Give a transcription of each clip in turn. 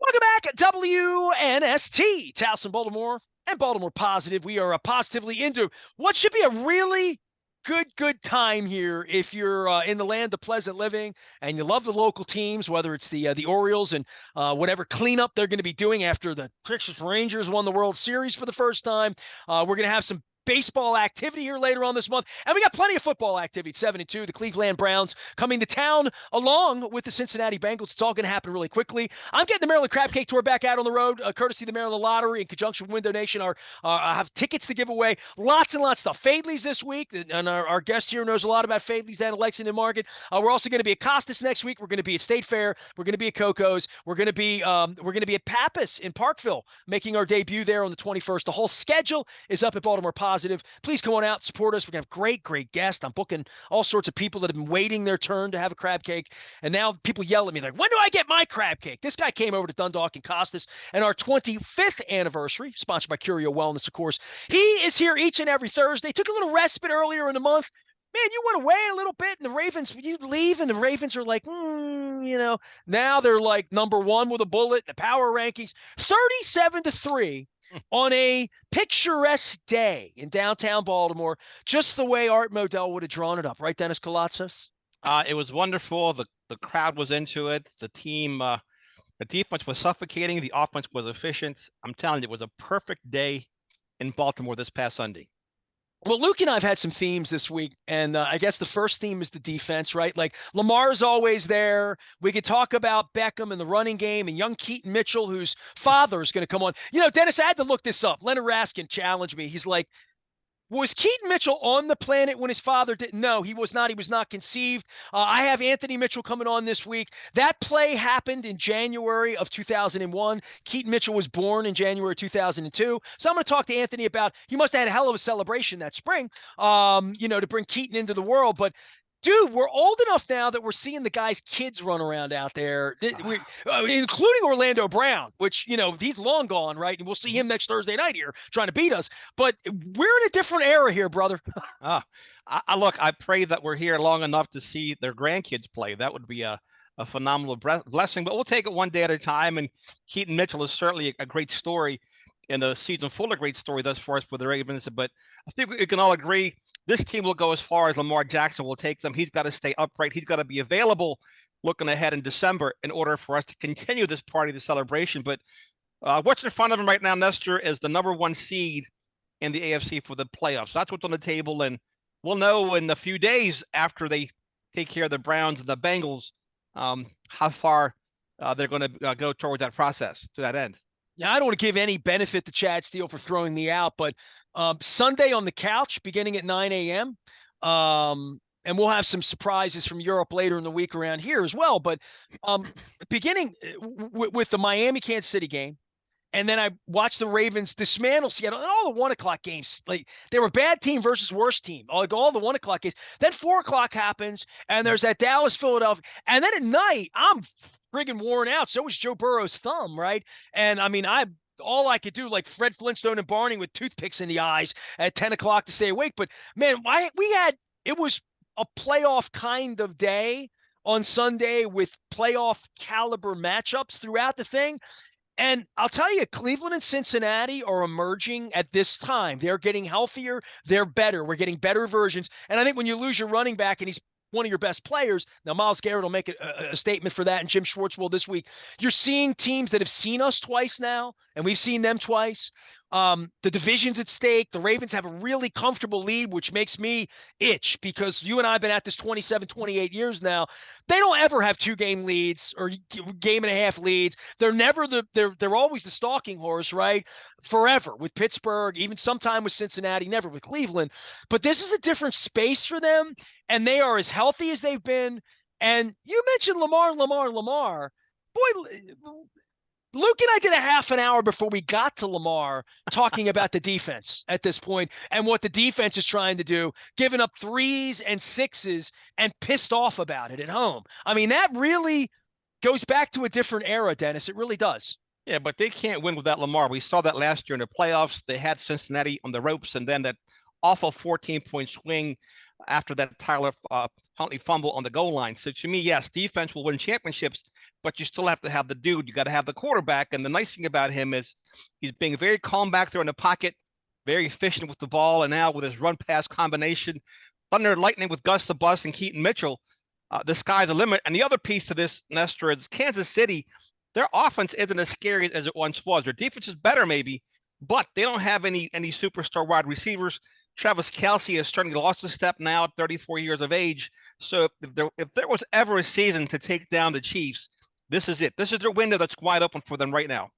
Welcome back, WNST, Towson, Baltimore, and Baltimore Positive. We are positively into what should be a really good time here if you're in the land of pleasant living and you love the local teams, whether it's the Orioles and whatever cleanup they're going to be doing after the Texas Rangers won the World Series for the first time. We're going to have some baseball activity here later on this month. And we got plenty of football activity. 7-2, the Cleveland Browns coming to town along with the Cincinnati Bengals. It's all going to happen really quickly. I'm getting the Maryland Crab Cake Tour back out on the road, courtesy of the Maryland Lottery in conjunction with Window Nation. I have tickets to give away. Lots and lots of stuff. Fadley's this week, and our guest here knows a lot about Fadley's down at Lexington Market. We're also going to be at Costas next week. We're going to be at State Fair. We're going to be at Coco's. We're going to be at Pappas in Parkville, making our debut there on the 21st. The whole schedule is up at Baltimore Positive. Please come on out, support us. We're going to have great guests. I'm booking all sorts of people that have been waiting their turn to have a crab cake. And now people yell at me like, when do I get my crab cake? This guy came over to Dundalk and Costas, and our 25th anniversary, sponsored by Curio Wellness, of course. He is here each and every Thursday. Took a little respite earlier in the month. Man, you went away a little bit, and the Ravens, you leave, and the Ravens are like, now they're like number one with a bullet in the power rankings, 37-3 on a picturesque day in downtown Baltimore, just the way Art Modell would have drawn it up. Right, Dennis Koulatsos? It was wonderful. The crowd was into it. The team, the defense was suffocating. The offense was efficient. I'm telling you, it was a perfect day in Baltimore this past Sunday. Well, Luke and I have had some themes this week, and I guess the first theme is the defense, right? Like Lamar's always there. We could talk about Beckham and the running game and young Keaton Mitchell, whose father is going to come on. Dennis, I had to look this up. Leonard Raskin challenged me. He's like, was Keaton Mitchell on the planet when his father didn't? No, he was not. He was not conceived. I have Anthony Mitchell coming on this week. That play happened in January of 2001. Keaton Mitchell was born in January 2002. So I'm going to talk to Anthony about, he must have had a hell of a celebration that spring, to bring Keaton into the world. But dude, we're old enough now that we're seeing the guys' kids run around out there, including Orlando Brown, which, he's long gone, right? And we'll see him next Thursday night here trying to beat us. But we're in a different era here, brother. Look, I pray that we're here long enough to see their grandkids play. That would be a phenomenal blessing, but we'll take it one day at a time. And Keaton Mitchell is certainly a great story in a season full of great story thus far for the Ravens. But I think we can all agree this team will go as far as Lamar Jackson will take them. He's got to stay upright. He's got to be available looking ahead in December in order for us to continue this party, the celebration. But what's in front of him right now, Nestor, is the number one seed in the AFC for the playoffs. That's what's on the table, and we'll know in a few days after they take care of the Browns and the Bengals how far they're going to go towards that process, to that end. Yeah, I don't want to give any benefit to Chad Steele for throwing me out, but Sunday on the couch, beginning at 9 a.m., and we'll have some surprises from Europe later in the week around here as well. But beginning with the Miami-Kansas City game, and then I watched the Ravens dismantle Seattle, and all the 1 o'clock games. Like, they were bad team versus worst team. Like, all the 1 o'clock games. Then 4 o'clock happens, and there's that Dallas-Philadelphia. And then at night, I'm friggin' worn out. So was Joe Burrow's thumb, right? And, I mean, all I could do, like Fred Flintstone and Barney with toothpicks in the eyes at 10 o'clock to stay awake. But, man, it was a playoff kind of day on Sunday with playoff caliber matchups throughout the thing. And I'll tell you, Cleveland and Cincinnati are emerging at this time. They're getting healthier. They're better. We're getting better versions. And I think when you lose your running back and he's one of your best players, now Myles Garrett will make a statement for that, and Jim Schwartz will this week. You're seeing teams that have seen us twice now, and we've seen them twice. The division's at stake. The Ravens have a really comfortable lead, which makes me itch because you and I have been at this 27, 28 years now. They don't ever have 2-game leads or game and a half leads. They're never they're always the stalking horse, right? Forever with Pittsburgh, even sometime with Cincinnati, never with Cleveland. But this is a different space for them, and they are as healthy as they've been. And you mentioned Lamar. Boy, Luke and I did a half an hour before we got to Lamar talking about the defense at this point and what the defense is trying to do, giving up 3s and 6s and pissed off about it at home. I mean, that really goes back to a different era, Dennis. It really does. Yeah, but they can't win without Lamar. We saw that last year in the playoffs. They had Cincinnati on the ropes, and then that awful 14-point swing after that Tyler Huntley fumble on the goal line. So to me, yes, defense will win championships. but you still have to have the dude. You got to have the quarterback. And the nice thing about him is he's being very calm back there in the pocket, very efficient with the ball, and now with his run pass combination, thunder and lightning with Gus the Bus and Keaton Mitchell, the sky's the limit. And the other piece to this, Nestor, is Kansas City. Their offense isn't as scary as it once was. Their defense is better, maybe, but they don't have any superstar wide receivers. Travis Kelce has certainly lost a step now at 34 years of age. So if there was ever a season to take down the Chiefs, this is it. This is their window that's wide open for them right now.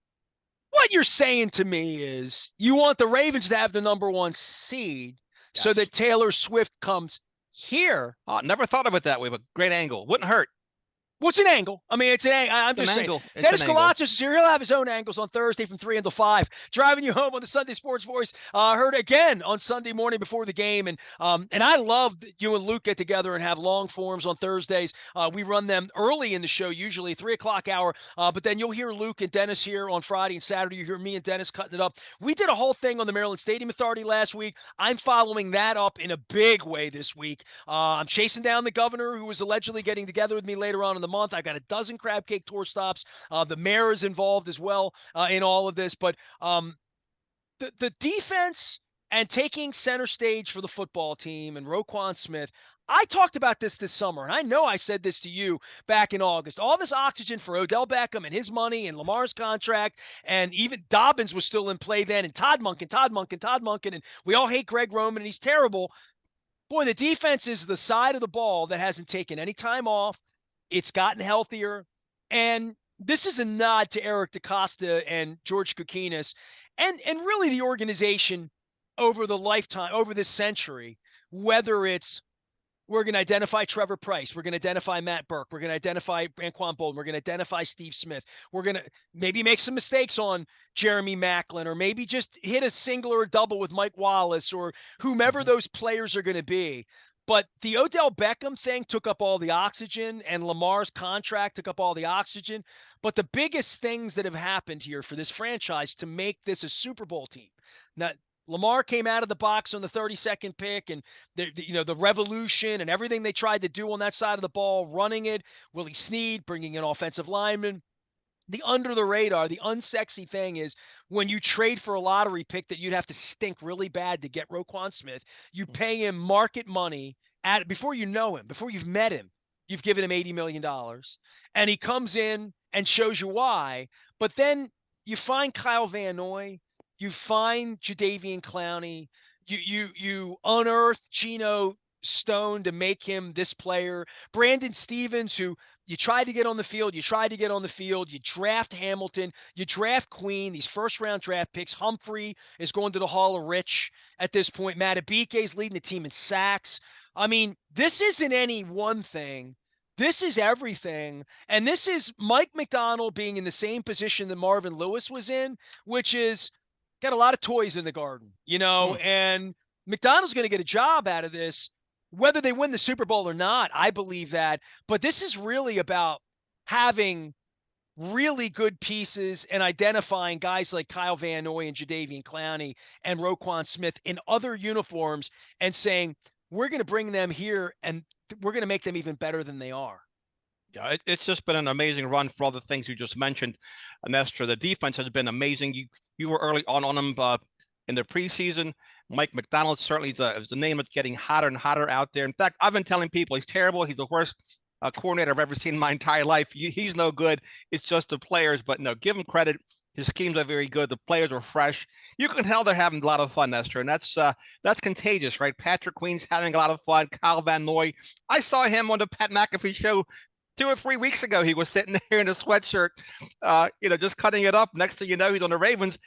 What you're saying to me is you want the Ravens to have the number 1 seed so Yes. that Taylor Swift comes here. Never thought of it that way, but great angle. Wouldn't hurt. What's an angle? I mean, it's an angle. I'm just saying. Angle. Dennis Koulatsos is here. He'll have his own angles on Thursday from 3 until 5. Driving you home on the Sunday Sports Voice. Heard again on Sunday morning before the game. And I love that you and Luke get together and have long forms on Thursdays. We run them early in the show, usually 3 o'clock hour. But then you'll hear Luke and Dennis here on Friday and Saturday. You hear me and Dennis cutting it up. We did a whole thing on the Maryland Stadium Authority last week. I'm following that up in a big way this week. I'm chasing down the governor who was allegedly getting together with me later on in the month. I've got a dozen crab cake tour stops. The mayor is involved as well in all of this. But the defense and taking center stage for the football team and Roquan Smith, I talked about this summer, and I know I said this to you back in August. All this oxygen for Odell Beckham and his money and Lamar's contract, and even Dobbins was still in play then, and Todd Monken, and we all hate Greg Roman, and he's terrible. Boy, the defense is the side of the ball that hasn't taken any time off. It's gotten healthier. And this is a nod to Eric DaCosta and George Kokinis and really the organization over the lifetime, over this century, whether it's we're going to identify Trevor Price, we're going to identify Matt Burke, we're going to identify Anquan Bolden, we're going to identify Steve Smith, we're going to maybe make some mistakes on Jeremy Maclin, or maybe just hit a single or a double with Mike Wallace or whomever those players are going to be. But the Odell Beckham thing took up all the oxygen, and Lamar's contract took up all the oxygen. But the biggest things that have happened here for this franchise to make this a Super Bowl team. Now, Lamar came out of the box on the 32nd pick, and the revolution and everything they tried to do on that side of the ball, running it, Willie Snead, bringing in offensive linemen. The under the radar, the unsexy thing is when you trade for a lottery pick that you'd have to stink really bad to get Roquan Smith, you pay him market money before you know him, before you've met him, you've given him $80 million, and he comes in and shows you why. But then you find Kyle Van Noy, you find Jadeveon Clowney, you unearth Geno Stone to make him this player, Brandon Stevens, who you tried to get on the field, you draft Hamilton, you draft Queen, these first-round draft picks. Humphrey is going to the Hall of Rich at this point. Matabike is leading the team in sacks. I mean, this isn't any one thing. This is everything. And this is Mike McDonald being in the same position that Marvin Lewis was in, which is got a lot of toys in the garden, and McDonald's going to get a job out of this. Whether they win the Super Bowl or not, I believe that. But this is really about having really good pieces and identifying guys like Kyle Van Noy and Jadeveon Clowney and Roquan Smith in other uniforms and saying, we're going to bring them here and we're going to make them even better than they are. Yeah, it's just been an amazing run for all the things you just mentioned, Nestor. The defense has been amazing. You were early on them in the preseason. Mike McDonald certainly is the name that's getting hotter and hotter out there. In fact, I've been telling people he's terrible. He's the worst coordinator I've ever seen in my entire life. He's no good. It's just the players. But no, give him credit. His schemes are very good. The players are fresh. You can tell they're having a lot of fun, Nestor, and that's contagious, right? Patrick Queen's having a lot of fun. Kyle Van Noy. I saw him on the Pat McAfee show 2 or 3 weeks ago. He was sitting there in a sweatshirt, just cutting it up. Next thing you know, he's on the Ravens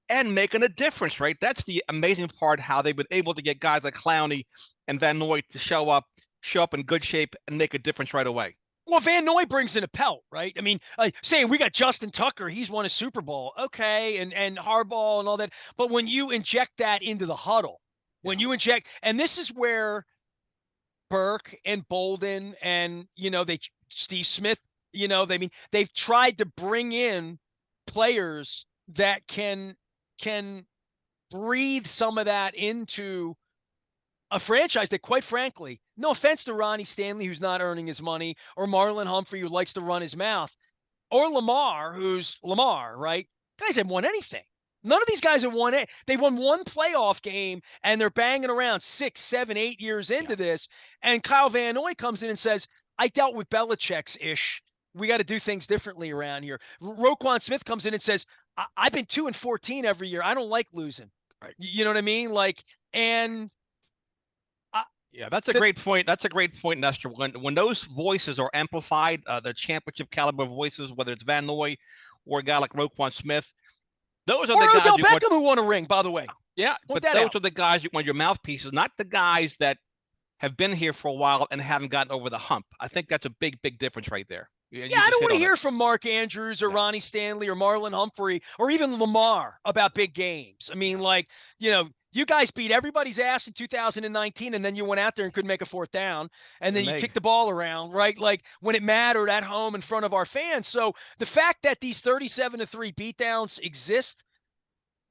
and making a difference, right? That's the amazing part, how they've been able to get guys like Clowney and Van Noy to show up in good shape and make a difference right away. Well, Van Noy brings in a pelt, right? I mean, saying we got Justin Tucker, he's won a Super Bowl. Okay, and Harbaugh and all that. But when you inject that into the huddle, and this is where Burke and Bolden and, Steve Smith, they've tried to bring in players that can breathe some of that into a franchise that, quite frankly, no offense to Ronnie Stanley, who's not earning his money, or Marlon Humphrey, who likes to run his mouth, or Lamar, who's Lamar, right? Guys haven't won anything. None of these guys have won it. They've won one playoff game, and they're banging around 6, 7, 8 years Yeah. into this. And Kyle Van Noy comes in and says, I dealt with Belichick's ish. We got to do things differently around here. Roquan Smith comes in and says, I've been 2-14 every year. I don't like losing. Right. You know what I mean? Like, and Yeah, that's a great point. That's a great point, Nestor. When those voices are amplified, the championship caliber voices, whether it's Van Noy or a guy like Roquan Smith, those are or the guys Odell you want. Beckham, who won a ring, by the way. Yeah, Point but that those out. are the guys you want your mouthpieces, not the guys that have been here for a while and haven't gotten over the hump. I think that's a big, big difference right there. Yeah, You I just don't hit want to on it. hear from Mark Andrews or Yeah. Ronnie Stanley or Marlon Humphrey or even Lamar about big games. I mean, like, you guys beat everybody's ass in 2019, and then you went out there and couldn't make a fourth down, and then you kicked the ball around, right? Like when it mattered at home in front of our fans. So the fact that these 37-3 beatdowns exist,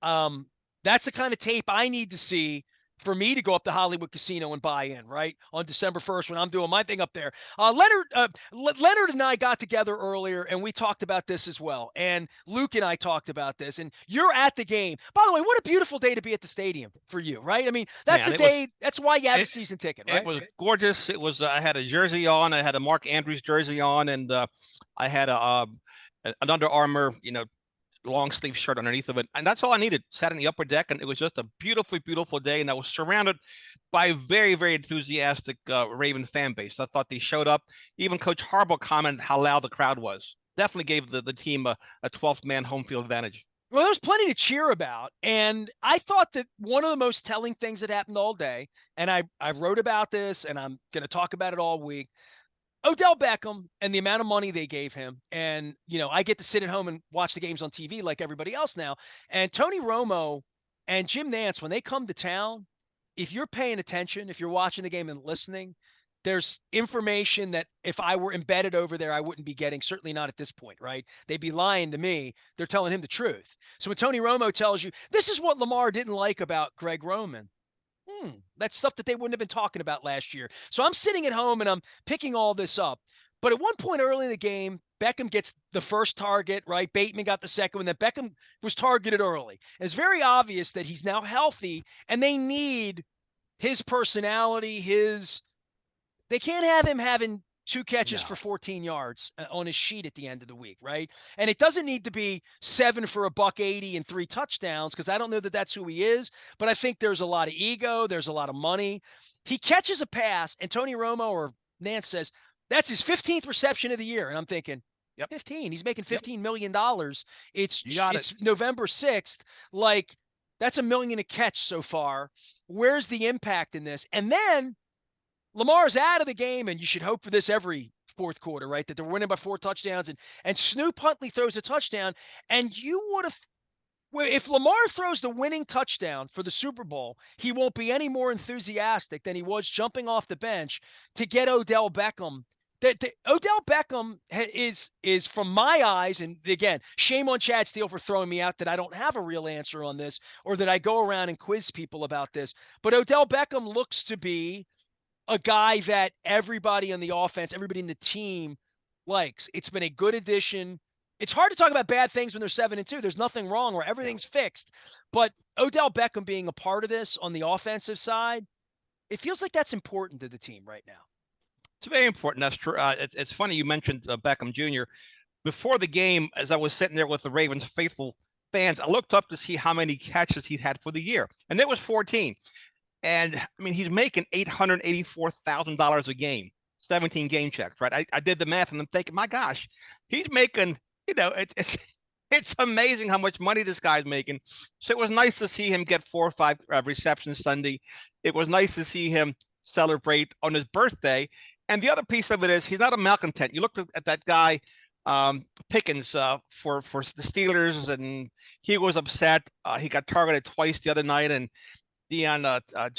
that's the kind of tape I need to see for me to go up to Hollywood Casino and buy in, right, on December 1st when I'm doing my thing up there. Leonard and I got together earlier, and we talked about this as well. And Luke and I talked about this. And you're at the game. By the way, what a beautiful day to be at the stadium for you, right? I mean, that's the day. That's why you have a season ticket, right? It was gorgeous. It was. I had a jersey on. I had a Mark Andrews jersey on, and I had an Under Armour, long sleeve shirt underneath of it. And that's all I needed. Sat in the upper deck, and it was just a beautiful, beautiful day. And I was surrounded by a very, very enthusiastic Raven fan base. I thought they showed up. Even Coach Harbaugh commented how loud the crowd was. Definitely gave the team a 12th man home field advantage. Well, there's plenty to cheer about. And I thought that one of the most telling things that happened all day, and I wrote about this, and I'm going to talk about it all week, Odell Beckham and the amount of money they gave him. And, I get to sit at home and watch the games on TV like everybody else now. And Tony Romo and Jim Nantz, when they come to town, if you're paying attention, if you're watching the game and listening, there's information that if I were embedded over there, I wouldn't be getting, certainly not at this point, right? They'd be lying to me. They're telling him the truth. So when Tony Romo tells you, this is what Lamar didn't like about Greg Roman, that's stuff that they wouldn't have been talking about last year. So I'm sitting at home and I'm picking all this up. But at one point early in the game, Beckham gets the first target, right? Bateman got the second one. Then Beckham was targeted early. And it's very obvious that he's now healthy, and they need his personality, they can't have him having 2 catches for 14 yards on his sheet at the end of the week, right? And it doesn't need to be 7 for $180 and 3 touchdowns, because I don't know that that's who he is, but I think there's a lot of ego, there's a lot of money. He catches a pass, and Tony Romo or Nance says, that's his 15th reception of the year. And I'm thinking, 15. He's making $15 million. It's November 6th. Like, that's $1 million a catch so far. Where's the impact in this? And then Lamar's out of the game, and you should hope for this every fourth quarter, right? That they're winning by 4 touchdowns, and Snoop Huntley throws a touchdown, and you would have, if Lamar throws the winning touchdown for the Super Bowl, he won't be any more enthusiastic than he was jumping off the bench to get Odell Beckham. Odell Beckham is from my eyes, and again, shame on Chad Steele for throwing me out that I don't have a real answer on this, or that I go around and quiz people about this. But Odell Beckham looks to be a guy that everybody on the offense, everybody in the team likes. It's been a good addition. It's hard to talk about bad things when they're 7-2. There's nothing wrong where everything's fixed. But Odell Beckham being a part of this on the offensive side, it feels like that's important to the team right now. It's very important. That's true. It's funny you mentioned Beckham Jr. Before the game, as I was sitting there with the Ravens faithful fans, I looked up to see how many catches he'd had for the year, and it was 14. And I mean, he's making $884,000 a game, 17 game checks, right? I did the math, and I'm thinking, my gosh, he's making, it's amazing how much money this guy's making. So it was nice to see him get 4 or 5 receptions Sunday. It was nice to see him celebrate on his birthday. And the other piece of it is he's not a malcontent. You looked at that guy, Pickens, for the Steelers, and he was upset. He got targeted twice the other night, and Deontay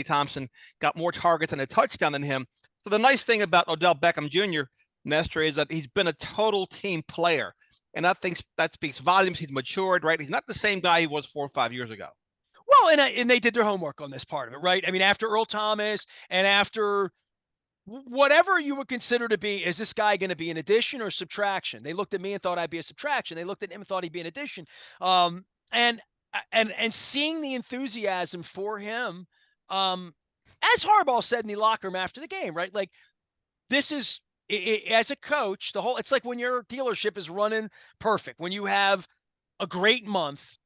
Thompson got more targets and a touchdown than him. So the nice thing about Odell Beckham Jr., Nestor, is that he's been a total team player. And I think that speaks volumes. He's matured, right? He's not the same guy he was 4 or 5 years ago. Well, and they did their homework on this part of it, right? I mean, after Earl Thomas and after whatever you would consider to be, is this guy going to be an addition or subtraction? They looked at me and thought I'd be a subtraction. They looked at him and thought he'd be an addition. Um, and and seeing the enthusiasm for him, um, as Harbaugh said in the locker room after the game, right? Like, this is as a coach, the whole, it's like when your dealership is running perfect, when you have a great month,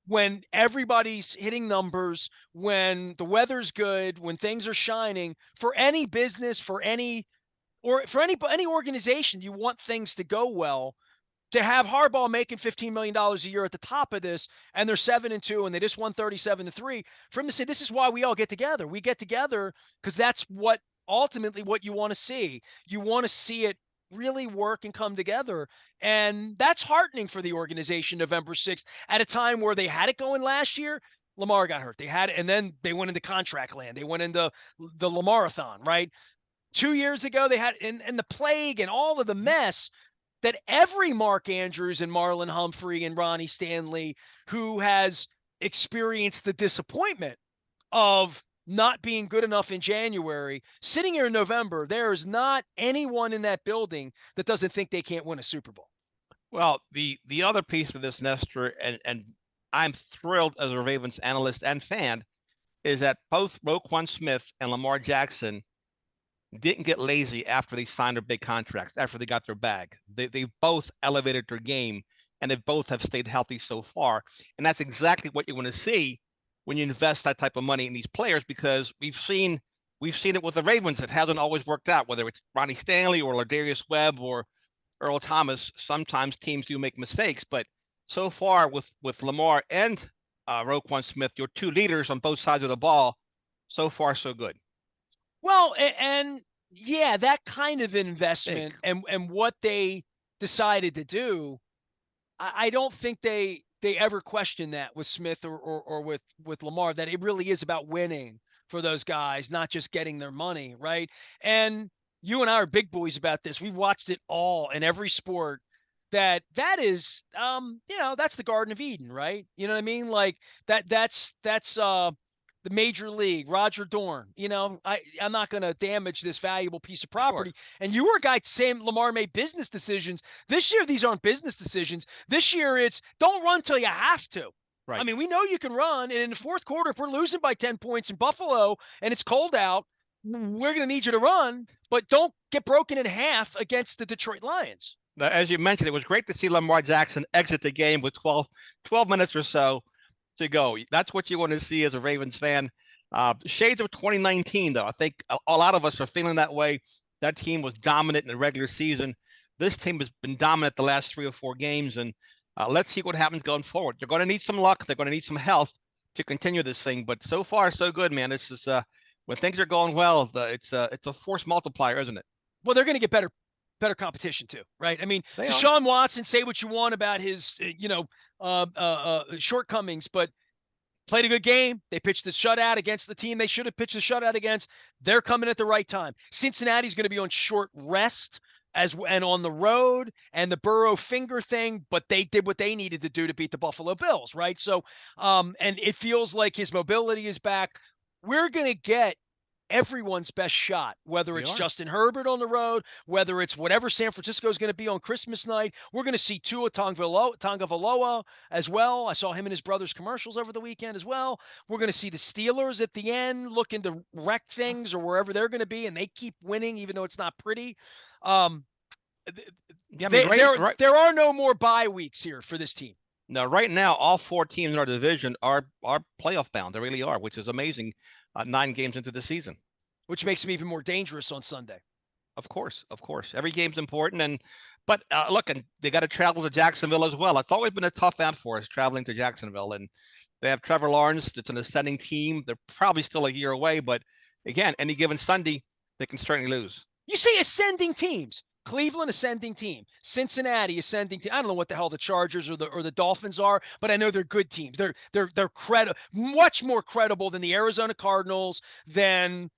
when everybody's hitting numbers, when the weather's good, when things are shining, for any business, for any, or for any organization, you want things to go well. To have Harbaugh making $15 million a year at the top of this, and they're 7-2, and they just won 37-3, for him to say, this is why we all get together. We get together because that's what ultimately what you want to see. You want to see it really work and come together. And that's heartening for the organization November 6th at a time where they had it going last year. Lamar got hurt. They had it, and then they went into contract land. They went into the Lamarathon, right? 2 years ago, they had and the plague and all of the mess that every Mark Andrews and Marlon Humphrey and Ronnie Stanley who has experienced the disappointment of not being good enough in January, sitting here in November, there is not anyone in that building that doesn't think they can't win a Super Bowl. Well, the other piece of this, Nestor, and I'm thrilled as a Ravens analyst and fan, is that both Roquan Smith and Lamar Jackson didn't get lazy after they signed their big contracts, after they got their bag. They both elevated their game, and they both have stayed healthy so far. And that's exactly what you want to see when you invest that type of money in these players, because we've seen it with the Ravens. It hasn't always worked out, whether it's Ronnie Stanley or Ladarius Webb or Earl Thomas. Sometimes teams do make mistakes, but so far with Lamar and Roquan Smith, your two leaders on both sides of the ball, so far so good. Well, and yeah, that kind of investment Big. and what they decided to do, I don't think they ever questioned that with Smith or with Lamar, that it really is about winning for those guys, not just getting their money, right? And you and I are big boys about this. We've watched it all in every sport. That is, that's the Garden of Eden, right? You know what I mean? Like that's the major league, Roger Dorn. I'm not going to damage this valuable piece of Sure. property. And you were a guy saying Lamar made business decisions. This year, these aren't business decisions. This year, it's don't run till you have to. I Right. mean, we know you can run. And in the fourth quarter, if we're losing by 10 points in Buffalo and it's cold out, we're going to need you to run, but don't get broken in half against the Detroit Lions. Now, as you mentioned, it was great to see Lamar Jackson exit the game with 12 minutes or so to go. That's what you want to see as a Ravens fan. Shades of 2019, though. I think a lot of us are feeling that way. That team was dominant in the regular season. This team has been dominant the last 3 or 4 games, and let's see what happens going forward. They're going to need some luck. They're going to need some health to continue this thing. But so far, so good, man. This is when things are going well. It's a force multiplier, isn't it? Well, they're going to get better competition too, right? I mean, They are. Deshaun Watson, say what you want about his, shortcomings, but played a good game. They pitched a shutout against the team they should have pitched a shutout against. They're coming at the right time. Cincinnati's going to be on short rest and on the road, and the Burrow finger thing, but they did what they needed to do to beat the Buffalo Bills, right? So, and it feels like his mobility is back. We're going to get everyone's best shot, whether We it's are. Justin Herbert on the road, whether it's whatever San Francisco is going to be on Christmas night. We're going to see Tua Tagovailoa as well. I saw him and his brother's commercials over the weekend as well. We're going to see the Steelers at the end looking to wreck things or wherever they're going to be, and they keep winning even though it's not pretty. Um, Yeah, I mean, there are no more bye weeks here for this team. now, right now, all 4 teams in our division are playoff bound. They really are, which is amazing. 9 games into the season. Which makes them even more dangerous on Sunday. Of course, of course. Every game's important, but look, and they got to travel to Jacksonville as well. It's always been a tough out for us traveling to Jacksonville, and they have Trevor Lawrence. It's an ascending team. They're probably still a year away, but again, any given Sunday, they can certainly lose. You say ascending teams. Cleveland, ascending team. Cincinnati, ascending team. I don't know what the hell the Chargers or the Dolphins are, but I know they're good teams. They're much more credible than the Arizona Cardinals, than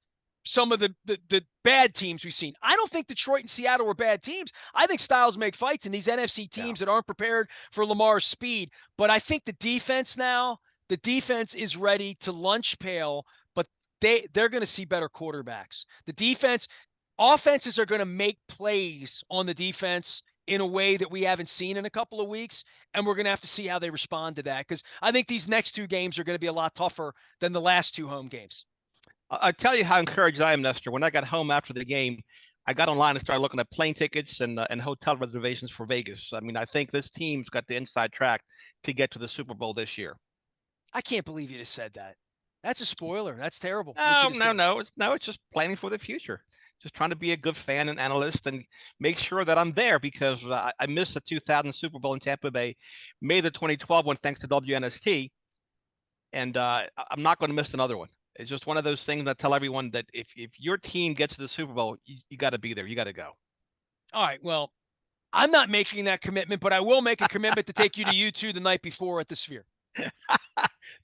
some of the bad teams we've seen. I don't think Detroit and Seattle were bad teams. I think styles make fights, and these NFC Yeah. teams that aren't prepared for Lamar's speed. But I think the defense is ready to lunch pail, but they're going to see better quarterbacks. The defense, offenses are going to make plays on the defense in a way that we haven't seen in a couple of weeks, and we're going to have to see how they respond to that, because I think these next two games are going to be a lot tougher than the last two home games. I tell you how encouraged I am, Nestor. When I got home after the game, I got online and started looking at plane tickets and hotel reservations for Vegas. I mean, I think this team's got the inside track to get to the Super Bowl this year. I can't believe you just said that. That's a spoiler. That's terrible. No, no. It's just planning for the future. Just trying to be a good fan and analyst and make sure that I'm there, because I missed the 2000 Super Bowl in Tampa Bay, made the 2012 one thanks to WNST, and I'm not going to miss another one. It's just one of those things that tell everyone that if your team gets to the Super Bowl, you got to be there. You got to go. All right. Well, I'm not making that commitment, but I will make a commitment to take you to U2 the night before at the Sphere.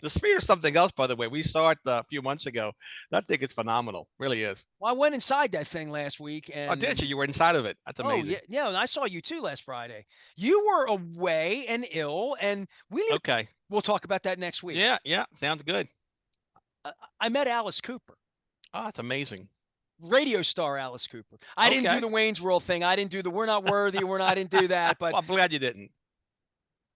The Sphere is something else, by the way. We saw it a few months ago. That thing is phenomenal. Really is. Well, I went inside that thing last week, Oh, and did you? You were inside of it. That's amazing. yeah, and I saw you too last Friday. You were away and ill, and Okay. we'll talk about that next week. Yeah. Sounds good. I met Alice Cooper. Oh, that's amazing. Radio star Alice Cooper. I didn't do the Wayne's World thing. I didn't do the "we're not worthy," I didn't do that. But well, I'm glad you didn't.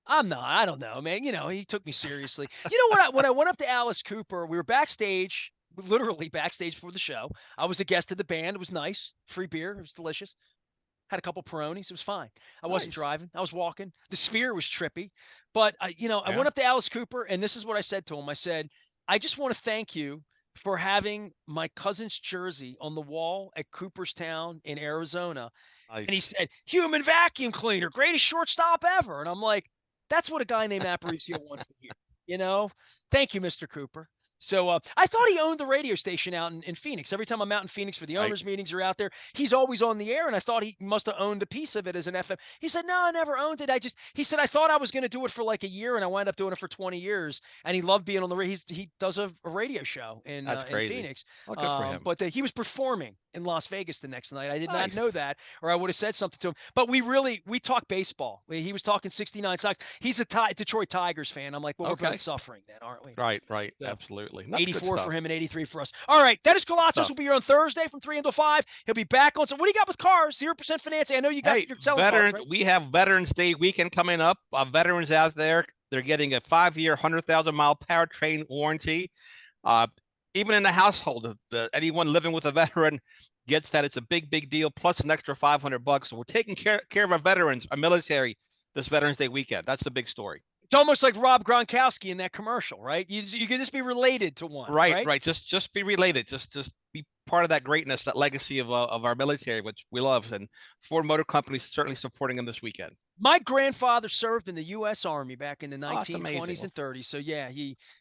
I'm not. I don't know, man. He took me seriously. You know what? When I went up to Alice Cooper, we were backstage, literally backstage for the show. I was a guest of the band. It was nice. Free beer. It was delicious. Had a couple Peronis. It was fine. I wasn't Nice. driving. I was walking. The Sphere was trippy. But, I Yeah. went up to Alice Cooper, and this is what I said to him. I said, I just want to thank you for having my cousin's jersey on the wall at Cooperstown in Arizona. And he Nice. said, human vacuum cleaner, greatest shortstop ever. And I'm like, that's what a guy named Aparicio wants to hear. Thank you, Mr. Cooper. So I thought he owned the radio station out in Phoenix. Every time I'm out in Phoenix for the Right. owners' meetings or out there, he's always on the air, and I thought he must have owned a piece of it as an FM. He said, no, I never owned it. He said, I thought I was going to do it for like a year, and I wound up doing it for 20 years. And he loved being on the radio. He does a radio show in Crazy. Phoenix. Well, good for him. But he was performing in Las Vegas the next night. I did not know Nice. that, or I would have said something to him. But we talk baseball. He was talking 69 Sox. He's a Detroit Tigers fan. I'm like, well, we're Okay. both suffering then, aren't we? Right. So, Absolutely. That's good 84 stuff. for him and 83 for us. All right, Dennis Koulatsos stuff. will be here on Thursday from 3 until 5. He'll be back on. So what do you got with cars? 0% financing. I know you're selling veterans. cars, right? We have Veterans Day weekend coming up. Veterans out there, they're getting a 5-year, 100,000-mile powertrain warranty. Even in the household, anyone living with a veteran gets that. It's a big deal, plus an extra $500. So we're taking care of our veterans, our military, this Veterans Day weekend. That's the big story. It's almost like Rob Gronkowski in that commercial, right? You can just be related to one, right. Just be related. Just be part of that greatness, that legacy of our military, which we love. And Ford Motor Company is certainly supporting them this weekend. My grandfather served in the U.S. Army back in the that's 1920s amazing. and 30s. So yeah,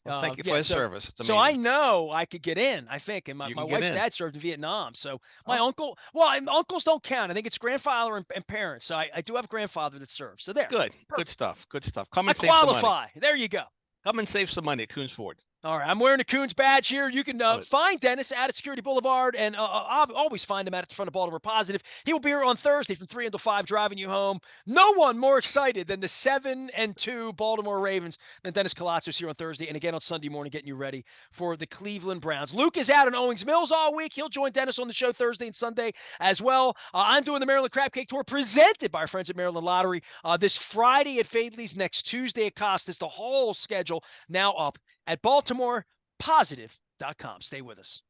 Thank you for his service. It's so I amazing. know I could get in, I think. And my You can get wife's in. dad served in Vietnam. So my uncle, uncles don't count. I think it's grandfather and parents. So I do have a grandfather that served. So there. Good stuff. Come I and save some money. qualify. There you go. Come and save some money at Coons Ford. All right, I'm wearing a Coons badge here. You can find Dennis out at Security Boulevard, and I'll always find him out at the front of Baltimore Positive. He will be here on Thursday from 3 until 5, driving you home. No one more excited than the 7-2 Baltimore Ravens than Dennis Koulatsos here on Thursday, and again on Sunday morning, getting you ready for the Cleveland Browns. Luke is out in Owings Mills all week. He'll join Dennis on the show Thursday and Sunday as well. I'm doing the Maryland Crab Cake Tour presented by our friends at Maryland Lottery this Friday at Fadley's, next Tuesday at Costas. The whole schedule now up at BaltimorePositive.com. Stay with us.